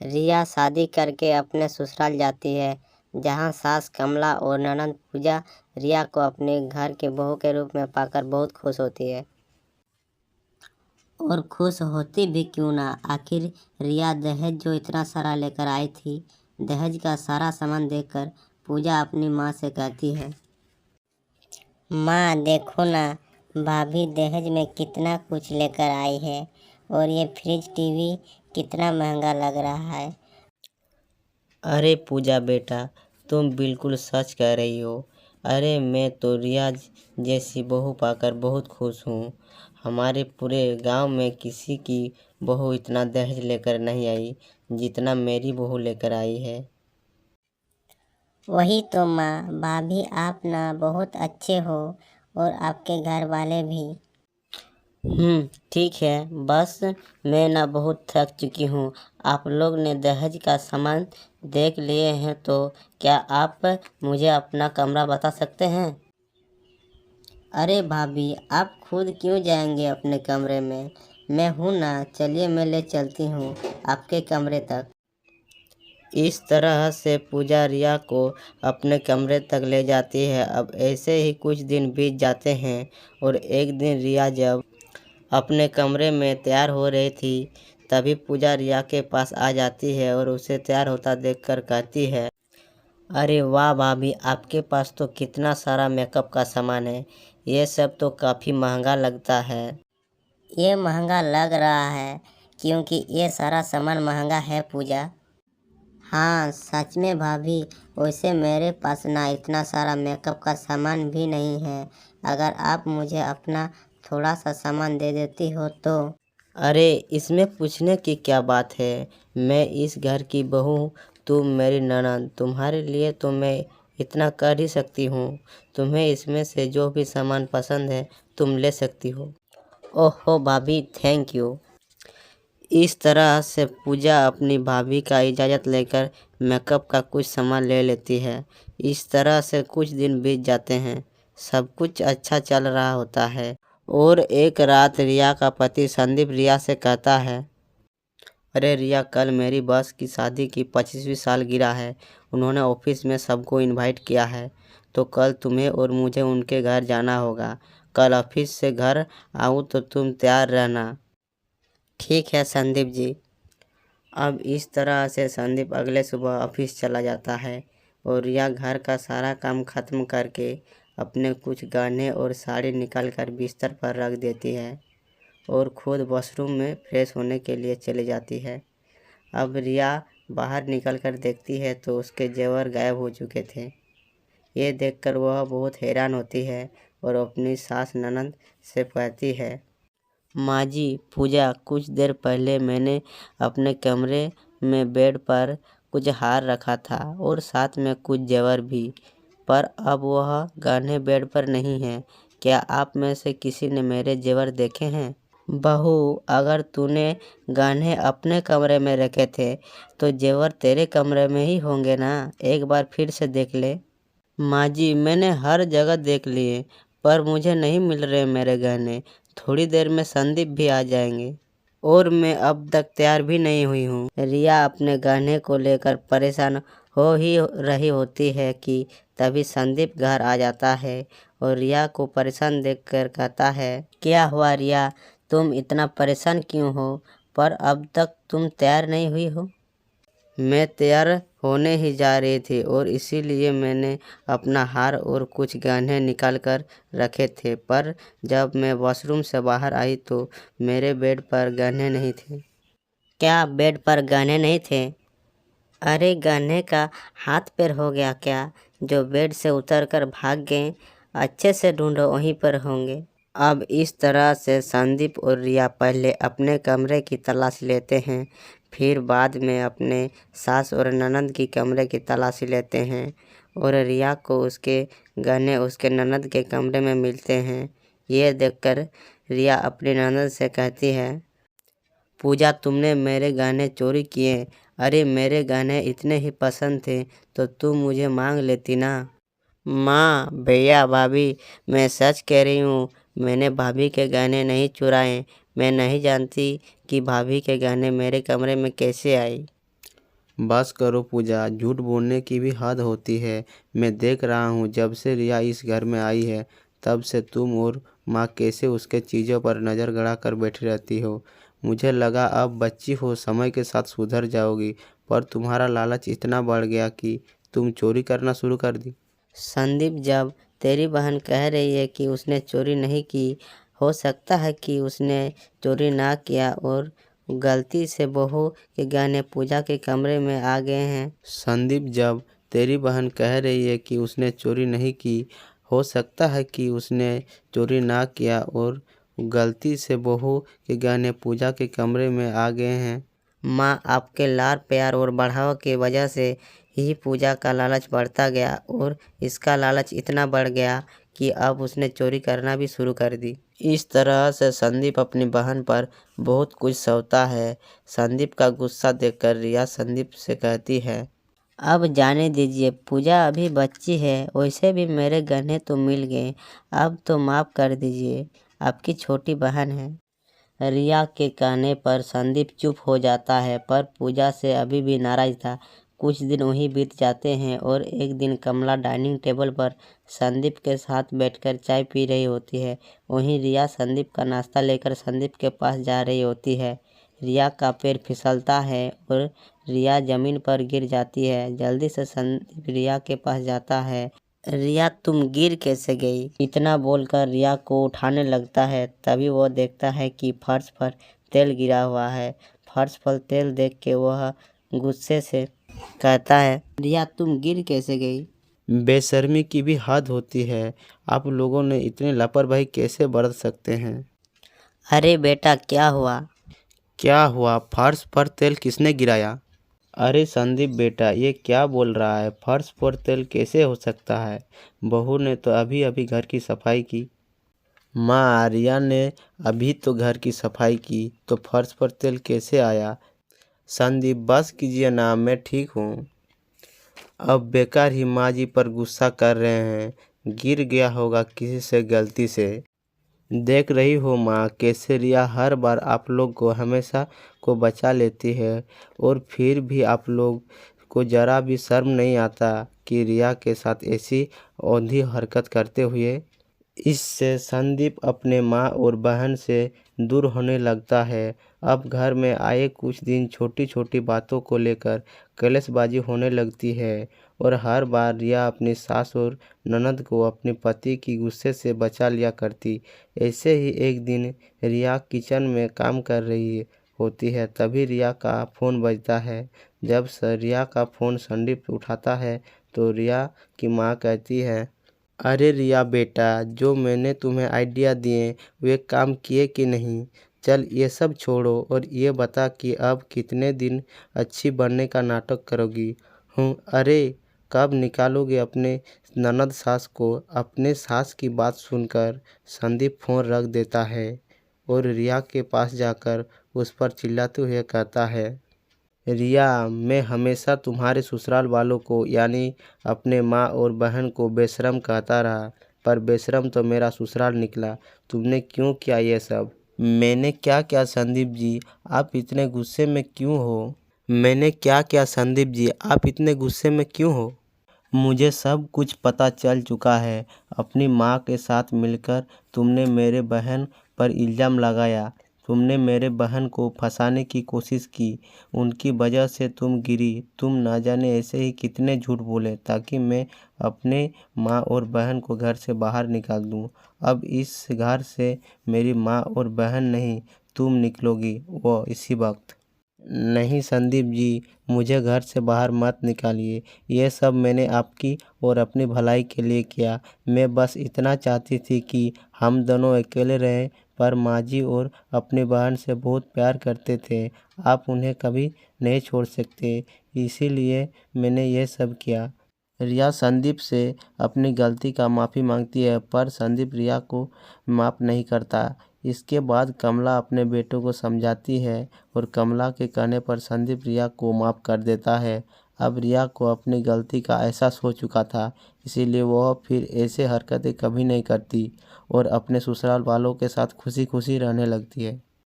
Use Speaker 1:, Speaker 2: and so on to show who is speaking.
Speaker 1: रिया शादी करके अपने ससुराल जाती है, जहां सास कमला और ननद पूजा रिया को अपने घर के बहू के रूप में पाकर बहुत खुश होती है। और खुश होती भी क्यों ना, आखिर रिया दहेज जो इतना सारा लेकर आई थी, दहेज का सारा सामान देखकर पूजा अपनी माँ से कहती है, माँ देखो ना, भाभी दहेज में कितना कुछ लेकर आई है और ये फ्रिज टीवी कितना महंगा लग रहा है।
Speaker 2: अरे पूजा बेटा, तुम बिल्कुल सच कह रही हो। अरे मैं तो रिया जैसी बहू पाकर बहुत खुश हूँ। हमारे पूरे गांव में किसी की बहू इतना दहेज लेकर नहीं आई जितना मेरी बहू लेकर आई है।
Speaker 1: वही तो माँ, भाभी आप ना बहुत अच्छे हो और आपके घर वाले भी।
Speaker 2: ठीक है, बस मैं ना बहुत थक चुकी हूँ। आप लोग ने दहेज का सामान देख लिए हैं तो क्या आप मुझे अपना कमरा बता सकते हैं? अरे भाभी, आप खुद क्यों जाएंगे अपने कमरे में? मैं हूँ ना, चलिए मैं ले चलती हूँ आपके कमरे तक। इस तरह से पूजा रिया को अपने कमरे तक ले जाती है। अब ऐसे ही कुछ दिन बीत जाते हैं और एक दिन रिया जब अपने कमरे में तैयार हो रही थी, तभी पूजा रिया के पास आ जाती है और उसे तैयार होता देखकर कहती है, अरे वाह भाभी, आपके पास तो कितना सारा मेकअप का सामान है। ये सब तो काफ़ी महंगा लगता है।
Speaker 1: ये महंगा लग रहा है क्योंकि ये सारा सामान महंगा है पूजा। हाँ सच में भाभी, वैसे मेरे पास ना इतना सारा मेकअप का सामान भी नहीं है। अगर आप मुझे अपना थोड़ा सा सामान दे देती हो तो।
Speaker 2: अरे इसमें पूछने की क्या बात है, मैं इस घर की बहू हूँ, तुम मेरी ननद, तुम्हारे लिए तो मैं इतना कर ही सकती हूँ। तुम्हें इसमें से जो भी सामान पसंद है तुम ले सकती हो। ओहो भाभी, थैंक यू। इस तरह से पूजा अपनी भाभी का इजाज़त लेकर मेकअप का कुछ सामान ले लेती है। इस तरह से कुछ दिन बीत जाते हैं, सब कुछ अच्छा चल रहा होता है। और एक रात रिया का पति संदीप रिया से कहता है, अरे रिया, कल मेरी बस की शादी की 25वीं सालगिरह है। उन्होंने ऑफिस में सबको इनवाइट किया है, तो कल तुम्हें और मुझे उनके घर जाना होगा। कल ऑफिस से घर आऊँ तो तुम तैयार रहना। ठीक है संदीप जी। अब इस तरह से संदीप अगले सुबह ऑफिस चला जाता है और रिया घर का सारा काम खत्म करके अपने कुछ गहने और साड़ी निकाल कर बिस्तर पर रख देती है और खुद वॉशरूम में फ्रेश होने के लिए चली जाती है। अब रिया बाहर निकल कर देखती है तो उसके जेवर गायब हो चुके थे। ये देखकर वह बहुत हैरान होती है और अपनी सास ननद से कहती है, माँ जी, पूजा, कुछ देर पहले मैंने अपने कमरे में बेड पर कुछ हार रखा था और साथ में कुछ जेवर भी, पर अब वह गहने बेड पर नहीं है। क्या आप में से किसी ने मेरे जेवर देखे हैं? बहू, अगर तूने गहने अपने कमरे में रखे थे तो जेवर तेरे कमरे में ही होंगे ना, एक बार फिर से देख ले। माँ जी, मैंने हर जगह देख लिए पर मुझे नहीं मिल रहे मेरे गहने। थोड़ी देर में संदीप भी आ जाएंगे और मैं अब तक तैयार भी नहीं हुई हूँ। रिया अपने गहने को लेकर परेशान हो ही रही होती है कि तभी संदीप घर आ जाता है और रिया को परेशान देखकर कहता है, क्या हुआ रिया, तुम इतना परेशान क्यों हो? पर अब तक तुम तैयार नहीं हुई हो? मैं तैयार होने ही जा रही थी और इसीलिए मैंने अपना हार और कुछ गहने निकाल कर रखे थे, पर जब मैं वॉशरूम से बाहर आई तो मेरे बेड पर गहने नहीं थे। क्या बेड पर गहने नहीं थे? अरे गहने का हाथ पैर हो गया क्या, जो बेड से उतर कर भाग गए? अच्छे से ढूंढो, वहीं पर होंगे। अब इस तरह से संदीप और रिया पहले अपने कमरे की तलाशी लेते हैं, फिर बाद में अपने सास और ननद की कमरे की तलाशी लेते हैं और रिया को उसके गहने उसके ननद के कमरे में मिलते हैं। ये देखकर रिया अपनी ननद से कहती है, पूजा, तुमने मेरे गहने चोरी किए। अरे मेरे गहने इतने ही पसंद थे तो तुम मुझे मांग लेती ना। माँ, भैया, भाभी, मैं सच कह रही हूँ, मैंने भाभी के गहने नहीं चुराए। मैं नहीं जानती कि भाभी के गहने मेरे कमरे में कैसे आई।
Speaker 3: बस करो पूजा, झूठ बोलने की भी हद होती है। मैं देख रहा हूँ जब से रिया इस घर में आई है तब से तुम और माँ कैसे उसके चीज़ों पर नज़र गड़ा कर बैठी रहती हो। मुझे लगा अब बच्ची हो, समय के साथ सुधर जाओगी, पर तुम्हारा लालच इतना बढ़ गया कि तुम चोरी करना शुरू कर दी।
Speaker 2: संदीप, जब तेरी बहन कह रही है कि उसने चोरी नहीं की, हो सकता है कि उसने चोरी ना किया और गलती से बहू के गहने पूजा के कमरे में आ गए हैं।
Speaker 3: संदीप, जब तेरी बहन कह रही है कि उसने चोरी नहीं की, हो सकता है कि उसने चोरी ना किया और गलती से बहू के गहने पूजा के कमरे में आ गए हैं।
Speaker 2: माँ, आपके लाड़ प्यार और बढ़ावा की वजह से ही पूजा का लालच बढ़ता गया और इसका लालच इतना बढ़ गया कि अब उसने चोरी करना भी शुरू कर दी। इस तरह से संदीप अपनी बहन पर बहुत कुछ सहता है। संदीप का गुस्सा देखकर रिया संदीप से कहती है, अब जाने दीजिए, पूजा अभी बच्ची है, वैसे भी मेरे गहने तो मिल गए, अब तो माफ़ कर दीजिए, आपकी छोटी बहन है। रिया के कहने पर संदीप चुप हो जाता है, पर पूजा से अभी भी नाराज था। कुछ दिन वहीं बीत जाते हैं और एक दिन कमला डाइनिंग टेबल पर संदीप के साथ बैठकर चाय पी रही होती है। वहीं रिया संदीप का नाश्ता लेकर संदीप के पास जा रही होती है। रिया का पैर फिसलता है और रिया जमीन पर गिर जाती है। जल्दी से संदीप रिया के पास जाता है। रिया, तुम गिर कैसे गई? इतना बोलकर रिया को उठाने लगता है। तभी वो देखता है कि फर्श पर तेल गिरा हुआ है। फर्श पर तेल देख के वह गुस्से से कहता है, रिया, तुम गिर कैसे गई?
Speaker 3: बेशर्मी की भी हद होती है। आप लोगों ने इतने लापरवाही कैसे बरत सकते हैं?
Speaker 2: अरे बेटा, क्या हुआ?
Speaker 3: क्या हुआ? फर्श पर तेल किसने गिराया? अरे संदीप बेटा, ये क्या बोल रहा है? फर्श पर तेल कैसे हो सकता है? बहू ने तो अभी अभी घर की सफाई की। माँ, आर्या ने अभी तो घर की सफाई की, तो फर्श पर तेल कैसे आया? संदीप, बस कीजिए ना, मैं ठीक हूँ। अब बेकार ही माँ जी पर गुस्सा कर रहे हैं। गिर गया होगा किसी से गलती से। देख रही हो माँ, कैसे रिया हर बार आप लोग को हमेशा को बचा लेती है, और फिर भी आप लोग को ज़रा भी शर्म नहीं आता कि रिया के साथ ऐसी औंधी हरकत करते हुए। इससे संदीप अपने माँ और बहन से दूर होने लगता है। अब घर में आए कुछ दिन छोटी छोटी बातों को लेकर कलेशबाजी होने लगती है, और हर बार रिया अपनी सास और ननद को अपने पति की गुस्से से बचा लिया करती। ऐसे ही एक दिन रिया किचन में काम कर रही होती है, तभी रिया का फ़ोन बजता है। जब रिया का फ़ोन संदीप उठाता है तो रिया की माँ कहती है, अरे रिया बेटा, जो मैंने तुम्हें आइडिया दिए वे काम किए कि नहीं? चल ये सब छोड़ो और ये बता कि अब कितने दिन अच्छी बनने का नाटक करोगी? अरे कब निकालोगे अपने ननद सास को? अपने सास की बात सुनकर संदीप फ़ोन रख देता है और रिया के पास जाकर उस पर चिल्लाते हुए कहता है, रिया, मैं हमेशा तुम्हारे ससुराल वालों को यानी अपने माँ और बहन को बेशरम कहता रहा, पर बेशरम तो मेरा ससुराल निकला। तुमने क्यों किया ये सब? मैंने क्या किया संदीप जी? आप इतने गुस्से में क्यों हो? मैंने क्या किया संदीप जी? आप इतने गुस्से में क्यों हो? मुझे सब कुछ पता चल चुका है। अपनी माँ के साथ मिलकर तुमने मेरे बहन पर इल्ज़ाम लगाया। तुमने मेरे बहन को फंसाने की कोशिश की। उनकी वजह से तुम गिरी। तुम ना जाने ऐसे ही कितने झूठ बोले ताकि मैं अपने माँ और बहन को घर से बाहर निकाल दूँ। अब इस घर से मेरी माँ और बहन नहीं, तुम निकलोगी, वो इसी वक्त। नहीं संदीप जी, मुझे घर से बाहर मत निकालिए। ये सब मैंने आपकी और अपनी भलाई के लिए किया। मैं बस इतना चाहती थी कि हम दोनों अकेले रहें, पर माँ जी और अपनी बहन से बहुत प्यार करते थे। आप उन्हें कभी नहीं छोड़ सकते, इसीलिए मैंने ये सब किया। रिया संदीप से अपनी गलती का माफ़ी मांगती है, पर संदीप रिया को माफ़ नहीं करता। इसके बाद कमला अपने बेटों को समझाती है और कमला के कहने पर संदीप रिया को माफ़ कर देता है। अब रिया को अपनी गलती का एहसास हो चुका था, इसीलिए वह फिर ऐसे हरकतें कभी नहीं करती और अपने ससुराल वालों के साथ खुशी खुशी रहने लगती है।